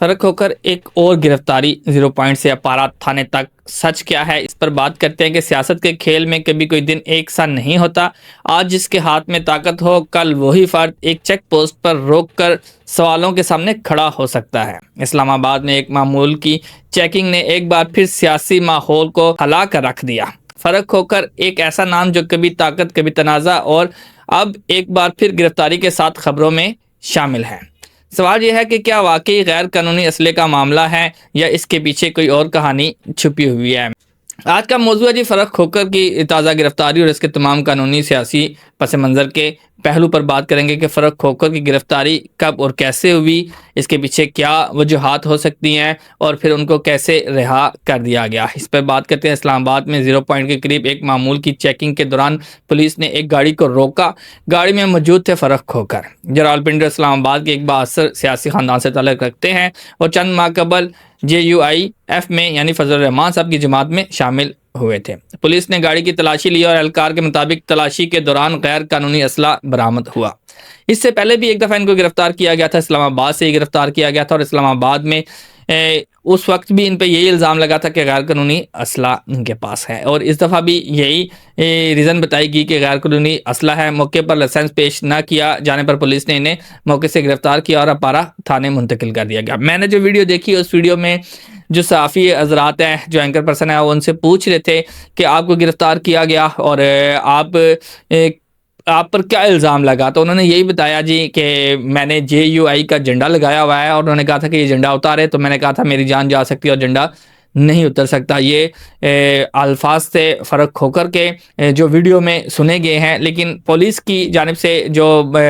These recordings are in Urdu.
فرق ہو کر ایک اور گرفتاری زیرو پوائنٹ سے اپارا تھانے تک، سچ کیا ہے اس پر بات کرتے ہیں کہ سیاست کے کھیل میں کبھی کوئی دن ایک سا نہیں ہوتا۔ آج جس کے ہاتھ میں طاقت ہو، کل وہی فرد ایک چیک پوسٹ پر روک کر سوالوں کے سامنے کھڑا ہو سکتا ہے۔ اسلام آباد میں ایک معمول کی چیکنگ نے ایک بار پھر سیاسی ماحول کو ہلا کر رکھ دیا۔ فرق ہو کر ایک ایسا نام جو کبھی طاقت کبھی تنازع اور اب ایک بار پھر گرفتاری کے ساتھ خبروں میں شامل ہے۔ سوال یہ ہے کہ کیا واقعی غیر قانونی اسلحے کا معاملہ ہے یا اس کے پیچھے کوئی اور کہانی چھپی ہوئی ہے؟ آج کا موضوع ہے جی فرق کھوکر کی تازہ گرفتاری اور اس کے تمام قانونی سیاسی پس منظر کے پہلو پر بات کریں گے کہ فرق کھوکر کی گرفتاری کب اور کیسے ہوئی، اس کے پیچھے کیا وجوہات ہو سکتی ہیں اور پھر ان کو کیسے رہا کر دیا گیا۔ اس پر بات کرتے ہیں۔ اسلام آباد میں زیرو پوائنٹ کے قریب ایک معمول کی چیکنگ کے دوران پولیس نے ایک گاڑی کو روکا۔ گاڑی میں موجود تھے فرق کھوکر، جو راولپنڈی اسلام آباد کے ایک بااثر سیاسی خاندان سے تعلق رکھتے ہیں اور چند ماہ قبل JUIF میں یعنی فضل الرحمان صاحب کی جماعت میں شامل ہوئے تھے۔ پولیس نے گاڑی کی تلاشی لی اور اہلکار کے مطابق تلاشی کے دوران غیر قانونی اسلحہ برآمد ہوا۔ اس سے پہلے بھی ایک دفعہ ان کو گرفتار کیا گیا تھا، اسلام آباد سے ہی گرفتار کیا گیا تھا اور اسلام آباد میں اس وقت بھی ان پہ یہی الزام لگا تھا کہ غیر قانونی اسلحہ ان کے پاس ہے اور اس دفعہ بھی یہی ریزن بتائی گئی کہ غیر قانونی اسلحہ ہے۔ موقع پر لائسنس پیش نہ کیا جانے پر پولیس نے انہیں موقع سے گرفتار کیا اور اپارا تھانے منتقل کر دیا گیا۔ میں نے جو ویڈیو دیکھی اس ویڈیو میں جو صحافی حضرات ہیں، جو اینکر پرسن ہیں، وہ ان سے پوچھ رہے تھے کہ آپ کو گرفتار کیا گیا اور آپ پر کیا الزام لگا، تو انہوں نے یہی بتایا جی کہ میں نے JUI کا جھنڈا لگایا ہوا ہے اور انہوں نے کہا تھا کہ یہ جھنڈا اتارے، تو میں نے کہا تھا میری جان جا سکتی ہے اور جھنڈا نہیں اتر سکتا۔ یہ الفاظ سے فرق کھوکر کے جو ویڈیو میں سنے گئے ہیں، لیکن پولیس کی جانب سے جو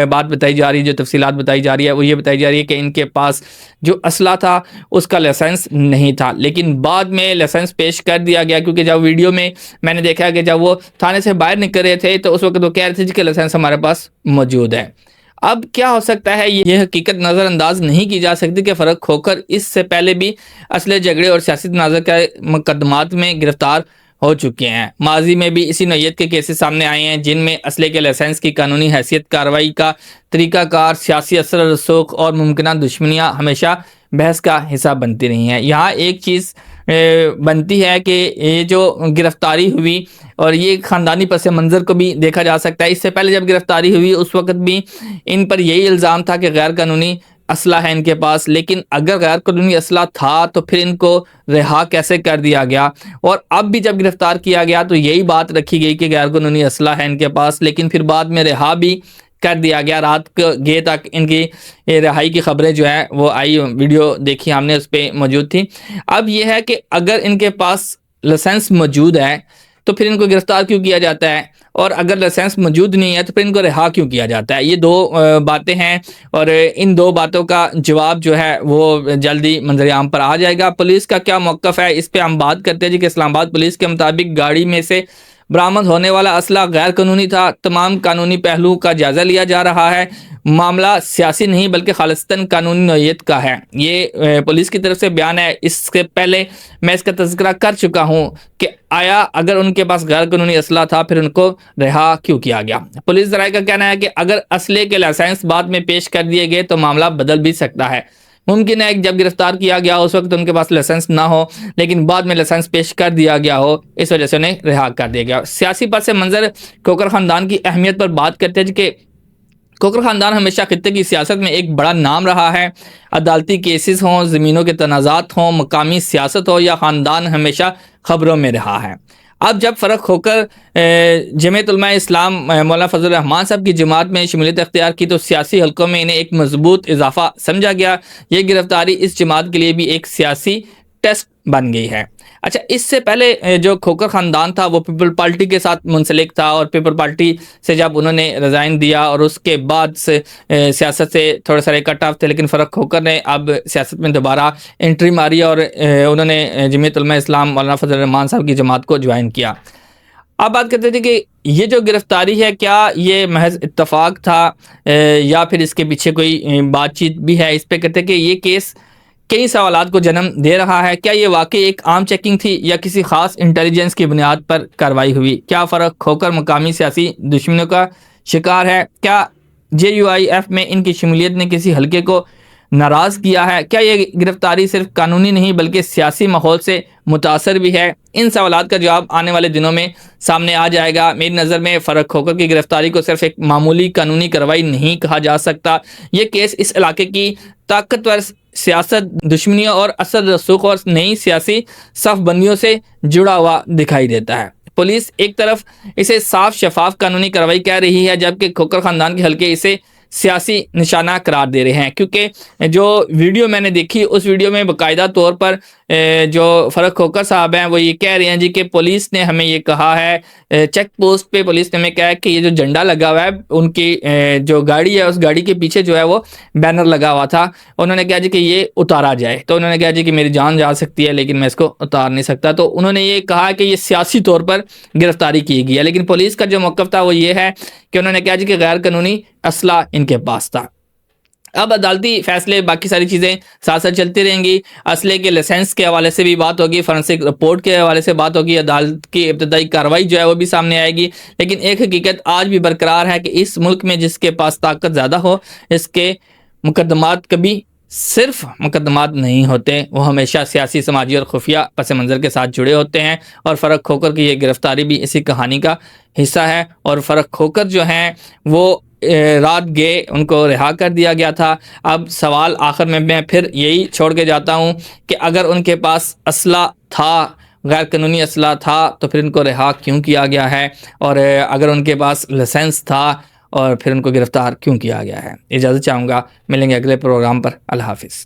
بات بتائی جا رہی ہے، جو تفصیلات بتائی جا رہی ہے، وہ یہ بتائی جا رہی ہے کہ ان کے پاس جو اسلحہ تھا اس کا لائسنس نہیں تھا، لیکن بعد میں لائسنس پیش کر دیا گیا، کیونکہ جب ویڈیو میں نے دیکھا کہ جب وہ تھانے سے باہر نکل رہے تھے تو اس وقت وہ کہہ رہے تھے کہ لائسنس ہمارے پاس موجود ہے۔ اب کیا ہو سکتا ہے، یہ حقیقت نظر انداز نہیں کی جا سکتی کہ فرق کھوکر اس سے پہلے بھی اسلحے جھگڑے اور سیاسی تنازع کے مقدمات میں گرفتار ہو چکے ہیں۔ ماضی میں بھی اسی نوعیت کے کیسز سامنے آئے ہیں جن میں اسلحے کے لائسنس کی قانونی حیثیت، کارروائی کا طریقہ کار، سیاسی اثر و رسوخ اور ممکنہ دشمنیاں ہمیشہ بحث کا حصہ بنتی رہی ہیں۔ یہاں ایک چیز بنتی ہے کہ یہ جو گرفتاری ہوئی اور یہ خاندانی پس منظر کو بھی دیکھا جا سکتا ہے۔ اس سے پہلے جب گرفتاری ہوئی اس وقت بھی ان پر یہی الزام تھا کہ غیر قانونی اسلحہ ہے ان کے پاس، لیکن اگر غیر قانونی اسلحہ تھا تو پھر ان کو رہا کیسے کر دیا گیا؟ اور اب بھی جب گرفتار کیا گیا تو یہی بات رکھی گئی کہ غیر قانونی اسلحہ ہے ان کے پاس، لیکن پھر بعد میں رہا بھی کر دیا گیا۔ رات گئے تک ان کی رہائی کی خبریں جو ہیں وہ آئی، ویڈیو دیکھی ہم نے، اس پہ موجود تھی۔ اب یہ ہے کہ اگر ان کے پاس لائسنس موجود ہے تو پھر ان کو گرفتار کیوں کیا جاتا ہے، اور اگر لائسنس موجود نہیں ہے تو پھر ان کو رہا کیوں کیا جاتا ہے؟ یہ دو باتیں ہیں اور ان دو باتوں کا جواب جو ہے وہ جلدی منظر عام پر آ جائے گا۔ پولیس کا کیا موقف ہے اس پہ ہم بات کرتے ہیں جی کہ اسلام آباد پولیس کے مطابق گاڑی میں سے برآمد ہونے والا اسلحہ غیر قانونی تھا۔ تمام قانونی پہلو کا جائزہ لیا جا رہا ہے۔ معاملہ سیاسی نہیں بلکہ خالصتاً قانونی نوعیت کا ہے، یہ پولیس کی طرف سے بیان ہے۔ اس سے پہلے میں اس کا تذکرہ کر چکا ہوں کہ آیا اگر ان کے پاس غیر قانونی اسلحہ تھا پھر ان کو رہا کیوں کیا گیا؟ پولیس ذرائع کا کہنا ہے کہ اگر اسلحے کے لائسنس بعد میں پیش کر دیے گئے تو معاملہ بدل بھی سکتا ہے۔ ممکن ہے کہ جب گرفتار کیا گیا اس وقت ان کے پاس لائسنس نہ ہو، لیکن بعد میں لائسنس پیش کر دیا گیا ہو، اس وجہ سے انہیں رہا کر دیا گیا۔ سیاسی پس منظر کھوکر خاندان کی اہمیت پر بات کرتے ہیں کہ کھوکر خاندان ہمیشہ خطے کی سیاست میں ایک بڑا نام رہا ہے۔ عدالتی کیسز ہوں، زمینوں کے تنازعات ہوں، مقامی سیاست ہو، یا خاندان ہمیشہ خبروں میں رہا ہے۔ اب جب فرق کھوکر جمعیت علماء اسلام مولانا فضل الرحمان صاحب کی جماعت میں شمولیت اختیار کی تو سیاسی حلقوں میں انہیں ایک مضبوط اضافہ سمجھا گیا۔ یہ گرفتاری اس جماعت کے لیے بھی ایک سیاسی ٹیسٹ بن گئی ہے۔ اچھا، اس سے پہلے جو کھوکر خاندان تھا وہ پیپل پارٹی کے ساتھ منسلک تھا، اور پیپل پارٹی سے جب انہوں نے ریزائن دیا اور اس کے بعد سے سیاست سے تھوڑا سا کٹ آف تھے، لیکن فرق کھوکر نے اب سیاست میں دوبارہ انٹری ماری اور انہوں نے جمعیت علماء اسلام مولانا فضل الرحمان صاحب کی جماعت کو جوائن کیا۔ اب بات کرتے تھے کہ یہ جو گرفتاری ہے کیا یہ محض اتفاق تھا یا پھر اس کے پیچھے کوئی بات چیت بھی ہے؟ اس پہ کہتے ہیں کہ یہ کیس کئی سوالات کو جنم دے رہا ہے۔ کیا یہ واقعی ایک عام چیکنگ تھی یا کسی خاص انٹیلیجنس کی بنیاد پر کارروائی ہوئی؟ کیا فرق کھوکر مقامی سیاسی دشمنوں کا شکار ہے؟ کیا JUIF میں ان کی شمولیت نے کسی حلقے کو ناراض کیا ہے؟ کیا یہ گرفتاری صرف قانونی نہیں بلکہ سیاسی ماحول سے متاثر بھی ہے؟ ان سوالات کا جواب آنے والے دنوں میں سامنے آ جائے گا۔ میری نظر میں فرخ کھوکھر کی گرفتاری کو صرف ایک معمولی قانونی کارروائی نہیں کہا جا سکتا۔ یہ کیس اس علاقے کی طاقتور سیاست دشمنیوں اور اثر رسوخ اور نئی سیاسی صف بندیوں سے جڑا ہوا دکھائی دیتا ہے۔ پولیس ایک طرف اسے صاف شفاف قانونی کارروائی کہہ رہی ہے، جبکہ کھوکھر خاندان کے حلقے اسے سیاسی نشانہ قرار دے رہے ہیں، کیونکہ جو ویڈیو میں نے دیکھی اس ویڈیو میں باقاعدہ طور پر جو فرخ کھوکھر صاحب ہیں وہ یہ کہہ رہے ہیں جی کہ پولیس نے ہمیں یہ کہا ہے، چیک پوسٹ پہ پولیس نے ہمیں کہا ہے کہ یہ جو جھنڈا لگا ہوا ہے ان کی جو گاڑی ہے اس گاڑی کے پیچھے جو ہے وہ بینر لگا ہوا تھا، انہوں نے کہا جی کہ یہ اتارا جائے، تو انہوں نے کہا جی کہ میری جان جا سکتی ہے لیکن میں اس کو اتار نہیں سکتا، تو انہوں نے یہ کہا کہ یہ سیاسی طور پر گرفتاری کی گئی ہے، لیکن پولیس کا جو موقف تھا وہ یہ ہے کہ انہوں نے کہا جی کہ غیر قانونی اسلحہ ان کے پاس تھا۔ اب عدالتی فیصلے باقی ساری چیزیں ساتھ ساتھ چلتی رہیں گی، اسلحے کے لائسنس کے حوالے سے بھی بات ہوگی، فورنسک رپورٹ کے حوالے سے بات ہوگی، عدالت کی ابتدائی کارروائی جو ہے وہ بھی سامنے آئے گی، لیکن ایک حقیقت آج بھی برقرار ہے کہ اس ملک میں جس کے پاس طاقت زیادہ ہو اس کے مقدمات کبھی صرف مقدمات نہیں ہوتے، وہ ہمیشہ سیاسی، سماجی اور خفیہ پس منظر کے ساتھ جڑے ہوتے ہیں، اور فرخ کھوکھر کی یہ گرفتاری بھی اسی کہانی کا حصہ ہے۔ اور فرخ کھوکھر جو ہیں وہ رات گئے، ان کو رہا کر دیا گیا تھا۔ اب سوال آخر میں پھر یہی چھوڑ کے جاتا ہوں کہ اگر ان کے پاس اسلحہ تھا، غیر قانونی اسلحہ تھا، تو پھر ان کو رہا کیوں کیا گیا ہے؟ اور اگر ان کے پاس لائسنس تھا اور پھر ان کو گرفتار کیوں کیا گیا ہے؟ اجازت چاہوں گا، ملیں گے اگلے پروگرام پر۔ اللہ حافظ۔